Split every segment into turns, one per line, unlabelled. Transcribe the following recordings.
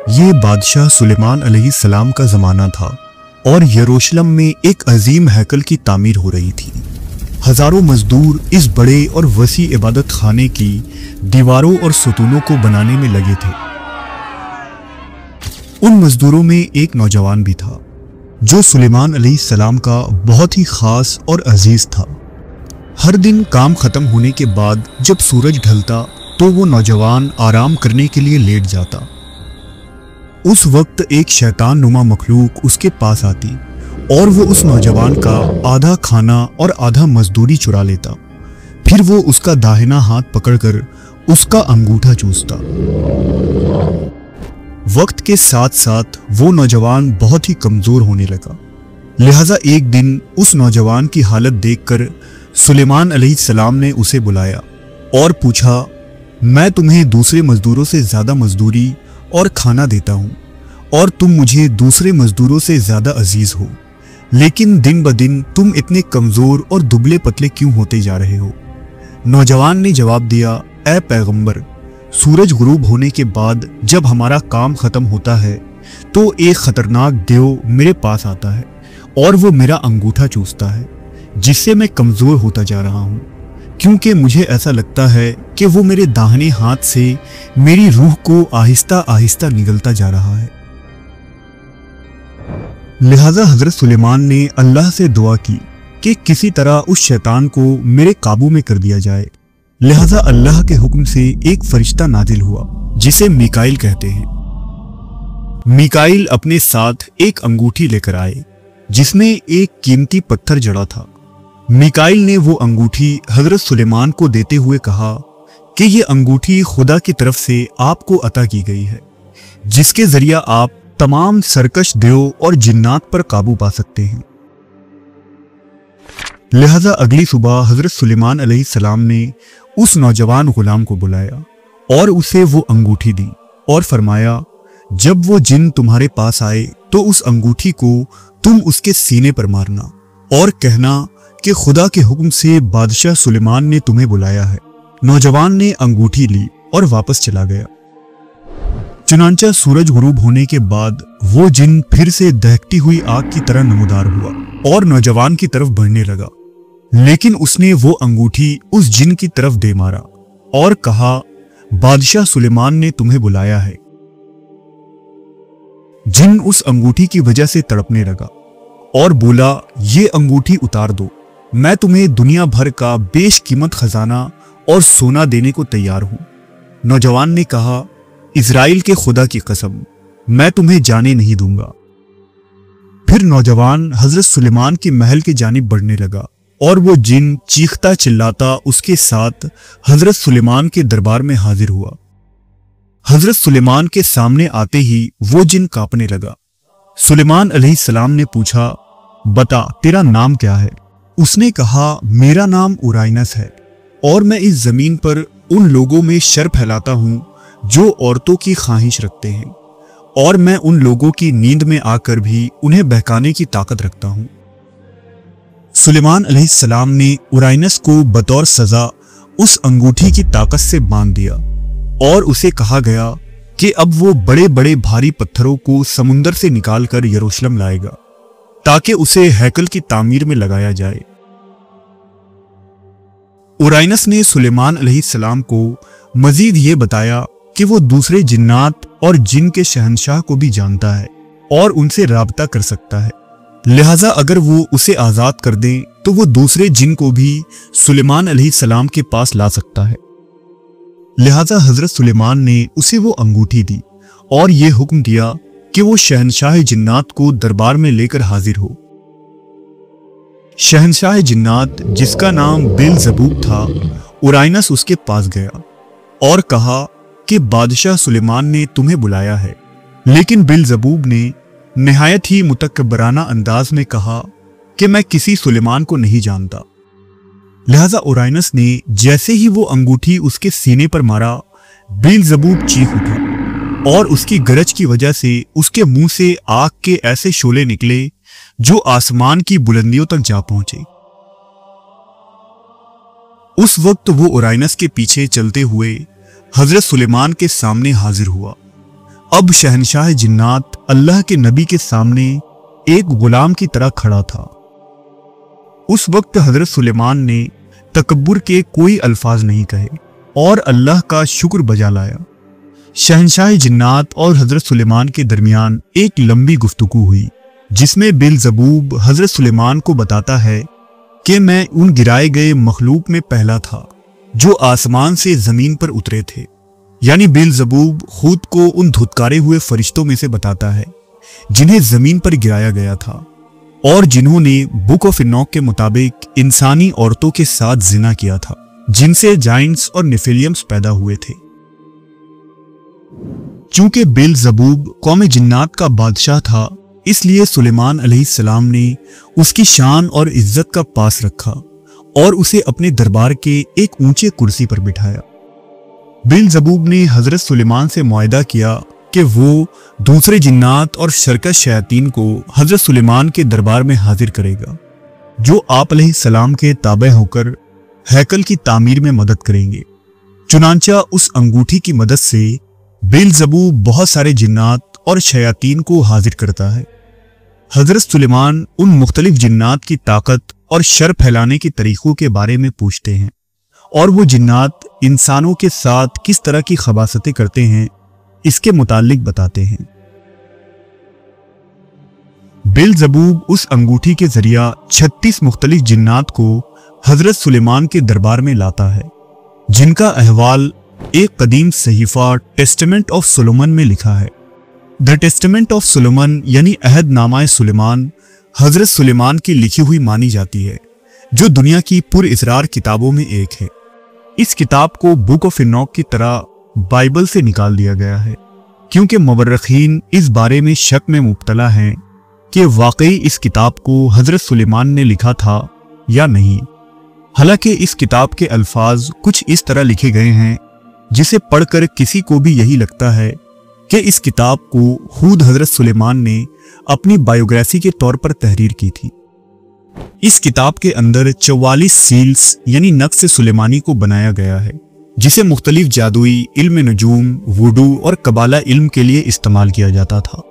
یہ بادشاہ سلیمان علیہ السلام کا زمانہ تھا اور یروشلم میں ایک عظیم ہیکل کی تعمیر ہو رہی تھی۔ ہزاروں مزدور اس بڑے اور وسیع عبادت خانے کی دیواروں اور ستونوں کو بنانے میں لگے تھے۔ ان مزدوروں میں ایک نوجوان بھی تھا جو سلیمان علیہ السلام کا بہت ہی خاص اور عزیز تھا۔ ہر دن کام ختم ہونے کے بعد جب سورج ڈھلتا تو وہ نوجوان آرام کرنے کے لیے لیٹ جاتا۔ اس وقت ایک شیطان نما مخلوق اس کے پاس آتی اور وہ اس نوجوان کا آدھا کھانا اور آدھا مزدوری چرا لیتا۔ پھر وہ اس کا داہنا ہاتھ پکڑ کر اس کا انگوٹھا چوستا۔ وقت کے ساتھ ساتھ وہ نوجوان بہت ہی کمزور ہونے لگا، لہذا ایک دن اس نوجوان کی حالت دیکھ کر سلیمان علیہ السلام نے اسے بلایا اور پوچھا، میں تمہیں دوسرے مزدوروں سے زیادہ مزدوری اور کھانا دیتا ہوں اور تم مجھے دوسرے مزدوروں سے زیادہ عزیز ہو، لیکن دن بدن تم اتنے کمزور اور دبلے پتلے کیوں ہوتے جا رہے ہو؟ نوجوان نے جواب دیا، اے پیغمبر، سورج غروب ہونے کے بعد جب ہمارا کام ختم ہوتا ہے تو ایک خطرناک دیو میرے پاس آتا ہے اور وہ میرا انگوٹھا چوستا ہے، جس سے میں کمزور ہوتا جا رہا ہوں، کیونکہ مجھے ایسا لگتا ہے کہ وہ میرے داہنے ہاتھ سے میری روح کو آہستہ آہستہ نگلتا جا رہا ہے۔ لہذا حضرت سلیمان نے اللہ سے دعا کی کہ کسی طرح اس شیطان کو میرے قابو میں کر دیا جائے۔ لہذا اللہ کے حکم سے ایک فرشتہ نازل ہوا جسے میکائیل کہتے ہیں۔ میکائیل اپنے ساتھ ایک انگوٹھی لے کر آئے جس میں ایک قیمتی پتھر جڑا تھا۔ میکائیل نے وہ انگوٹھی حضرت سلیمان کو دیتے ہوئے کہا کہ یہ انگوٹھی خدا کی طرف سے آپ کو عطا کی گئی ہے، جس کے ذریعہ آپ تمام سرکش دیو اور جنات پر قابو پا سکتے ہیں۔ لہذا اگلی صبح حضرت سلیمان علیہ السلام نے اس نوجوان غلام کو بلایا اور اسے وہ انگوٹھی دی اور فرمایا، جب وہ جن تمہارے پاس آئے تو اس انگوٹھی کو تم اس کے سینے پر مارنا اور کہنا کہ خدا کے حکم سے بادشاہ سلیمان نے تمہیں بلایا ہے۔ نوجوان نے انگوٹھی لی اور واپس چلا گیا۔ چنانچہ سورج غروب ہونے کے بعد وہ جن پھر سے دہکتی ہوئی آگ کی طرح نمودار ہوا اور نوجوان کی طرف بڑھنے لگا، لیکن اس نے وہ انگوٹھی اس جن کی طرف دے مارا اور کہا، بادشاہ سلیمان نے تمہیں بلایا ہے۔ جن اس انگوٹھی کی وجہ سے تڑپنے لگا اور بولا، یہ انگوٹھی اتار دو، میں تمہیں دنیا بھر کا بیش قیمت خزانہ اور سونا دینے کو تیار ہوں۔ نوجوان نے کہا، اسرائیل کے خدا کی قسم، میں تمہیں جانے نہیں دوں گا۔ پھر نوجوان حضرت سلیمان کے محل کی جانب بڑھنے لگا اور وہ جن چیختا چلاتا اس کے ساتھ حضرت سلیمان کے دربار میں حاضر ہوا۔ حضرت سلیمان کے سامنے آتے ہی وہ جن کانپنے لگا۔ سلیمان علیہ السلام نے پوچھا، بتا تیرا نام کیا ہے؟ اس نے کہا، میرا نام اورائنس ہے اور میں اس زمین پر ان لوگوں میں شر پھیلاتا ہوں جو عورتوں کی خواہش رکھتے ہیں، اور میں ان لوگوں کی نیند میں آ کر بھی انہیں بہکانے کی طاقت رکھتا ہوں۔ سلیمان علیہ السلام نے اورائنس کو بطور سزا اس انگوٹھی کی طاقت سے باندھ دیا اور اسے کہا گیا کہ اب وہ بڑے بڑے بھاری پتھروں کو سمندر سے نکال کر یروشلم لائے گا تاکہ اسے ہیکل کی تعمیر میں لگایا جائے۔ اورائنس نے سلیمان علیہ السلام کو مزید یہ بتایا کہ وہ دوسرے جنات اور جن کے شہنشاہ کو بھی جانتا ہے اور ان سے رابطہ کر سکتا ہے، لہذا اگر وہ اسے آزاد کر دیں تو وہ دوسرے جن کو بھی سلیمان علیہ السلام کے پاس لا سکتا ہے۔ لہذا حضرت سلیمان نے اسے وہ انگوٹھی دی اور یہ حکم دیا کہ وہ شہنشاہ جنات کو دربار میں لے کر حاضر ہو۔ شہنشاہ جنات، جس کا نام بیلزبوب تھا، اورائنس اس کے پاس گیا اور کہا کہ بادشاہ سلیمان نے تمہیں بلایا ہے، لیکن بیلزبوب نے نہایت ہی متکبرانہ انداز میں کہا کہ میں کسی سلیمان کو نہیں جانتا۔ لہذا اورائنس نے جیسے ہی وہ انگوٹھی اس کے سینے پر مارا، بیلزبوب چیخ اٹھا اور اس کی گرج کی وجہ سے اس کے منہ سے آگ کے ایسے شعلے نکلے جو آسمان کی بلندیوں تک جا پہنچے۔ اس وقت وہ اورائنس کے پیچھے چلتے ہوئے حضرت سلیمان کے سامنے حاضر ہوا۔ अब शहनशाह जिन्नात अल्लाह के नबी के सामने एक गुलाम की तरह खड़ा था। उस वक्त हजरत सुलेमान ने तकब्बुर के कोई अल्फाज नहीं कहे और अल्लाह का शुक्र बजा लाया। शहनशाह जिन्नात और हजरत सुलेमान के दरमियान एक लंबी गुफ्तगू हुई, जिसमें बिलजबूब हजरत सुलेमान को बताता है कि मैं उन गिराए गए मखलूक में पहला था जो आसमान से जमीन पर उतरे थे। यानी बिलजबूब खुद को उन धुतकारे हुए फरिश्तों में से बताता है जिन्हें जमीन पर गिराया गया था और जिन्होंने बुक ऑफ इनॉक के मुताबिक इंसानी औरतों के साथ जिना किया था, जिनसे जाइंट्स और निफिलियम्स पैदा हुए थे। चूंकि बिलजबूब कौम जिन्नात का बादशाह था, इसलिए सुलेमान अलैहिस्सलाम ने उसकी शान और इज्जत का पास रखा और उसे अपने दरबार के एक ऊंचे कुर्सी पर बिठाया। बिलजबूब ने हजरत सुलेमान से मुआहदा किया कि वो दूसरे जिन्नात और शरकस शयातीन को हजरत सुलेमान के दरबार में हाजिर करेगा, जो आप अलैहिस्सलाम के ताबे होकर हैकल की तामीर में मदद करेंगे। चुनांचा उस अंगूठी की मदद से बिलजबूब बहुत सारे जिन्नात और शयातीन को हाजिर करता है। हजरत सुलेमान उन मुख्तलिफ जिन्नात की ताकत और शर फैलाने के तरीकों के बारे में पूछते हैं और वो जिन्नात इंसानों के साथ किस तरह की खबासतें करते हैं इसके मुतालिक बताते हैं। बिलजबूब उस अंगूठी के जरिया 36 मुख्तलिफ जिन्नात को हजरत सुलेमान के दरबार में लाता है, जिनका अहवाल एक कदीम सहीफा टेस्टामेंट ऑफ सुलेमान में लिखा है। द टेस्टामेंट ऑफ सुलेमान यानी अहदनामा सुलेमान हजरत सुलेमान की लिखी हुई मानी जाती है, जो दुनिया की पुरइसरार किताबों में एक है। इस किताब को बुक ऑफ इनॉक की तरह बाइबल से निकाल दिया गया है, क्योंकि मुवर्रिखीन इस बारे में शक में मुब्तला हैं कि वाकई इस किताब को हजरत सुलेमान ने लिखा था या नहीं। हालांकि इस किताब के अल्फाज कुछ इस तरह लिखे गए हैं जिसे पढ़कर किसी को भी यही लगता है कि इस किताब को खुद हजरत सुलेमान ने अपनी बायोग्राफी के तौर पर तहरीर की थी। इस किताब के अंदर 44 सील्स यानी नक्श सुलेमानी को बनाया गया है, जिसे मुख्तलिफ जादुई इल्म नजूम, वुडू और कबाला इल्म के लिए इस्तेमाल किया जाता था।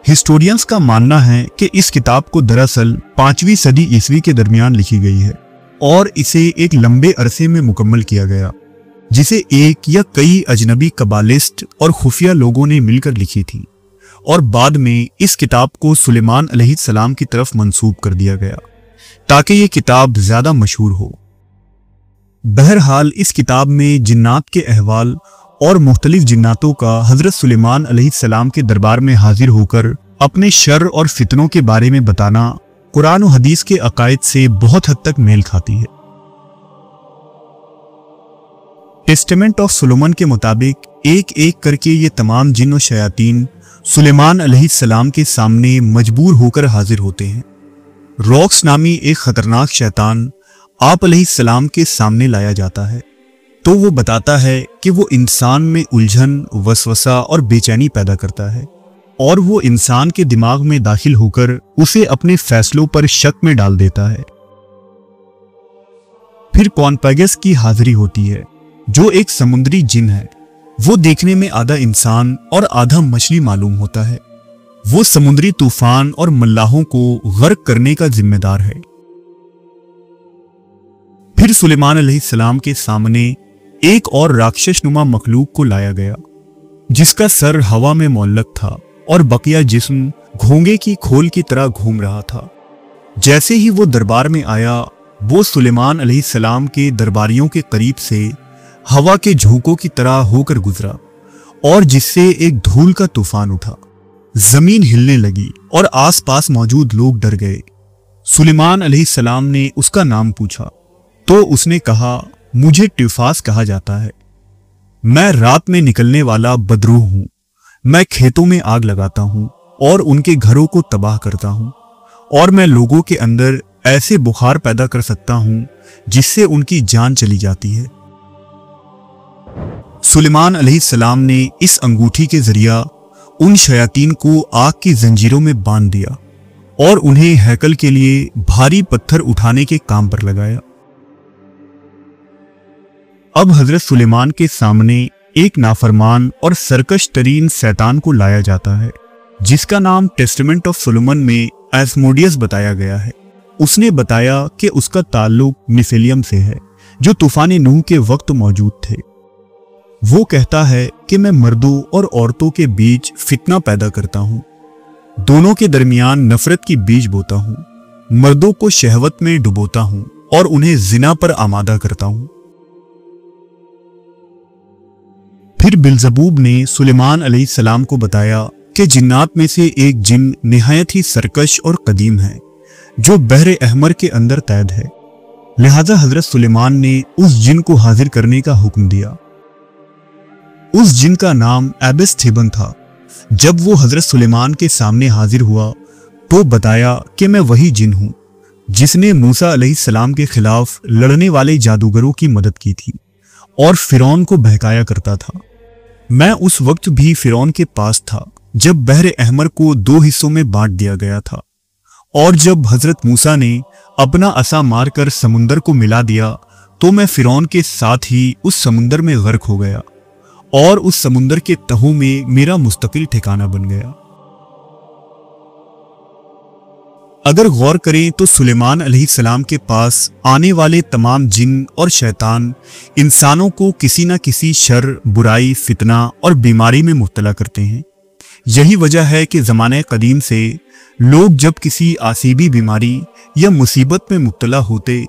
हिस्टोरियंस का मानना है कि इस किताब को दरअसल 5वीं सदी ईस्वी के दरमियान लिखी गई है और इसे एक लंबे अरसे में मुकम्मल किया गया, जिसे एक या कई अजनबी कबालिस्ट और खुफिया लोगों ने मिलकर लिखी थी और बाद में इस किताब को सुलेमान अलैहिस्सलाम की तरफ मंसूब कर दिया गया ताकि ये किताब ज्यादा मशहूर हो। बहरहाल इस किताब में जिन्नात के अहवाल और मुख्तलिफ जिन्नातों का हजरत सुलेमान अलैहिस्सलाम के दरबार में हाजिर होकर अपने शर और फितनों के बारे में बताना कुरान और हदीस के अकायद से बहुत हद तक मेल खाती है। टेस्टामेंट ऑफ सुलेमान के मुताबिक एक एक करके ये तमाम जिन्न और शयातीन सुलेमान अलैहिस्सलाम के सामने मजबूर होकर हाजिर होते हैं। रॉक्स नामी एक खतरनाक शैतान आप अलैहिस्सलाम के सामने लाया जाता है, तो वो बताता है कि वो इंसान में उलझन, वसवसा और बेचैनी पैदा करता है और वो इंसान के दिमाग में दाखिल होकर उसे अपने फैसलों पर शक में डाल देता है। फिर कॉन्पेगस की हाजिरी होती है, जो एक समुद्री जिन है। वो देखने में आधा इंसान और आधा मछली मालूम होता है। वो समुद्री तूफान और मल्लाहों को गर्क करने का जिम्मेदार है। फिर सुलेमान अलैहिस्सलाम के सामने एक और राक्षस नुमा मखलूक को लाया गया, जिसका सर हवा में मुअल्लक था और बकिया जिस्म घोंगे की खोल की तरह घूम रहा था। जैसे ही वो दरबार में आया, वो सुलेमान अलैहिस्सलाम के दरबारियों के करीब से हवा के झोंकों की तरह होकर गुजरा और जिससे एक धूल का तूफान उठा। जमीन हिलने लगी और आसपास मौजूद लोग डर गए। सुलेमान अलैहिस्सलाम ने उसका नाम पूछा तो उसने कहा, मुझे ट्यूफास कहा जाता है। मैं रात में निकलने वाला बदरूह हूं। मैं खेतों में आग लगाता हूं और उनके घरों को तबाह करता हूं और मैं लोगों के अंदर ऐसे बुखार पैदा कर सकता हूं जिससे उनकी जान चली जाती है। सुलेमान अलैहिस्सलाम ने इस अंगूठी के जरिया उन शयातीन को आग की जंजीरों में बांध दिया और उन्हें हैकल के लिए भारी पत्थर उठाने के काम पर लगाया। अब हजरत सुलेमान के सामने एक नाफरमान और सरकश तरीन शैतान को लाया जाता है, जिसका नाम टेस्टामेंट ऑफ सोलोमन में एस्मोडियस बताया गया है। उसने बताया कि उसका ताल्लुक निफिलियम से है, जो तूफान नूह के वक्त मौजूद थे। वो कहता है कि मैं मर्दों और औरतों के बीच फितना पैदा करता हूँ, दोनों के दरमियान नफरत की बीज बोता हूँ, मर्दों को शहवत में डुबोता हूँ और उन्हें जिना पर आमादा करता हूँ। फिर बिलजबूब ने सुलेमान अलैहिस्सलाम को बताया कि जिन्नात में से एक जिन निहायत ही सरकश और कदीम है, जो बहरे अहमर के अंदर तैद है। लिहाजा हजरत सुलेमान ने उस जिन को हाजिर करने का हुक्म दिया। उस जिन का नाम एबिस थिबन था। जब वो हजरत सुलेमान के सामने हाजिर हुआ तो बताया कि मैं वही जिन हूं जिसने मूसा अलैहिस्सलाम के खिलाफ लड़ने वाले जादूगरों की मदद की थी और फिरौन को बहकाया करता था। मैं उस वक्त भी फिरौन के पास था जब बहरे अहमर को 2 हिस्सों में बांट दिया गया था, और जब हजरत मूसा ने अपना असा मारकर समुंदर को मिला दिया तो मैं फिरौन के साथ ही उस समुंदर में गर्क हो गया और उस समुंदर के तहों में मेरा मुस्तकिल ठिकाना बन गया। अगर गौर करें तो सुलेमान अलैहिस्सलाम के पास आने वाले तमाम जिन और शैतान इंसानों को किसी न किसी शर, बुराई, फितना और बीमारी में मुब्तला करते हैं। यही वजह है कि ज़माने कदीम से लोग जब किसी आसीबी बीमारी या मुसीबत में मुब्तला होते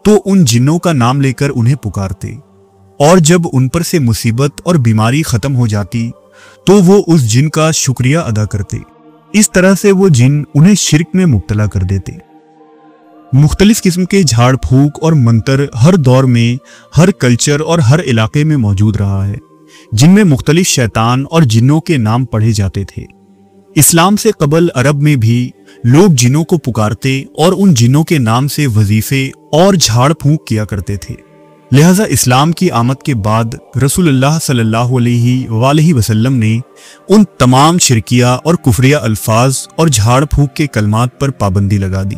तो उन जिन्नों का नाम लेकर उन्हें पुकारते, और जब उन पर से मुसीबत और बीमारी ख़त्म हो जाती तो वो उस जिन का शुक्रिया अदा करते। इस तरह से वो जिन उन्हें शिर्क में मुब्तला कर देते। मुख्तलिफ किस्म के झाड़ फूक और मंतर हर दौर में, हर कल्चर और हर इलाके में मौजूद रहा है, जिनमें मुख्तलिफ शैतान और जिन्नों के नाम पढ़े जाते थे। इस्लाम से कबल अरब में भी लोग जिन्नों को पुकारते और उन जिन्नों के नाम से वजीफे और झाड़ फूक किया करते थे। लिहाजा इस्लाम की आमद के बाद रसूलुल्लाह सल्लल्लाहु अलैहि वसल्लम ने उन तमाम शिरकिया और कुफरिया अल्फाज और झाड़ फूक के कलमात पर पाबंदी लगा दी,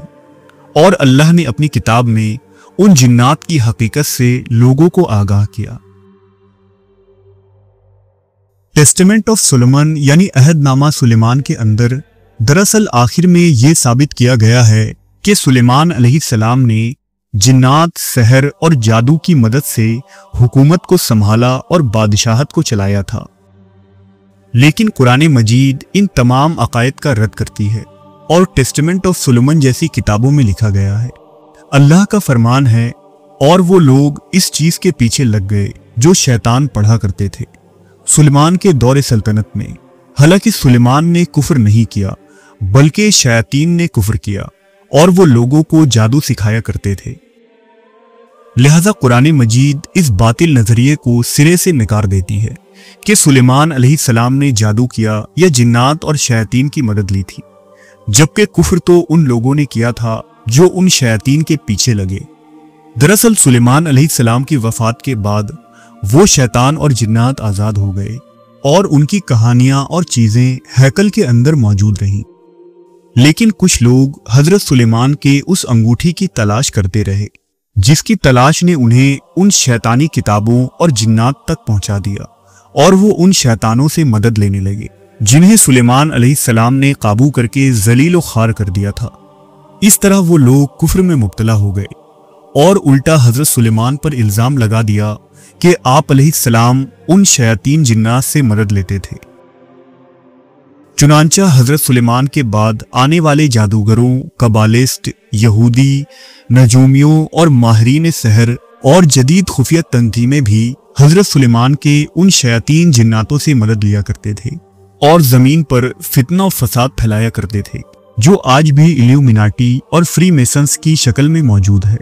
और अल्लाह ने अपनी किताब में उन जिन्नात की हकीकत से लोगों को आगाह किया। टेस्टामेंट ऑफ सोलोमन यानी अहदनामा सुलेमान के अंदर दरअसल आखिर में ये साबित किया गया है कि सुलेमान अलैहिस्सलाम ने जिन्नात, सहर और जादू की मदद से हुकूमत को संभाला और बादशाहत को चलाया था। लेकिन कुरान मजीद इन तमाम अकायद का रद्द करती है, और टेस्टामेंट ऑफ सोलोमन जैसी किताबों में लिखा गया है। अल्लाह का फरमान है, और वो लोग इस चीज के पीछे लग गए जो शैतान पढ़ा करते थे सुलेमान के दौरे सल्तनत में। हालांकि सुलेमान ने कुफ्र नहीं किया, बल्कि शयातीन ने कुफ्र किया, और वो लोगों को जादू सिखाया करते थे। लिहाजा कुरान मजीद इस बातिल नजरिए को सिरे से नकार देती है कि सुलेमान अलैहिस्सलाम ने जादू किया या जिन्नात और शयातीन की मदद ली थी, जबकि कुफ्र तो उन लोगों ने किया था जो उन शयातीन के पीछे लगे। दरअसल सुलेमान अलैहिस्सलाम की वफात के बाद वो शैतान और जिन्नात आज़ाद हो गए, और उनकी कहानियां और चीज़ें हैकल के अंदर मौजूद रहीं। लेकिन कुछ लोग हजरत सुलेमान के उस अंगूठी की तलाश करते रहे, जिसकी तलाश ने उन्हें उन शैतानी किताबों और जिन्नात तक पहुंचा दिया, और वो उन शैतानों से मदद लेने लगे जिन्हें सुलेमान अलैहिस्सलाम ने काबू करके जलील व खार कर दिया था। इस तरह वो लोग कुफ्र में मुब्तला हो गए, और उल्टा हजरत सुलेमान पर इल्ज़ाम लगा दिया कि आप अलैहिस्सलाम उन शयातीन जिन्नात से मदद लेते थे। चुनांचा हजरत सुलेमान के बाद आने वाले जादूगरों, कबालिस्ट, यहूदी, नजूमियों और माहिरीन सहर और जदीद खुफिया तंजीमें भी हजरत सुलेमान के उन शयातीन जिन्नातों से मदद लिया करते थे और जमीन पर फितना और फसाद फैलाया करते थे, जो आज भी इल्यूमिनाटी और फ्री मेसन्स की शक्ल में मौजूद है।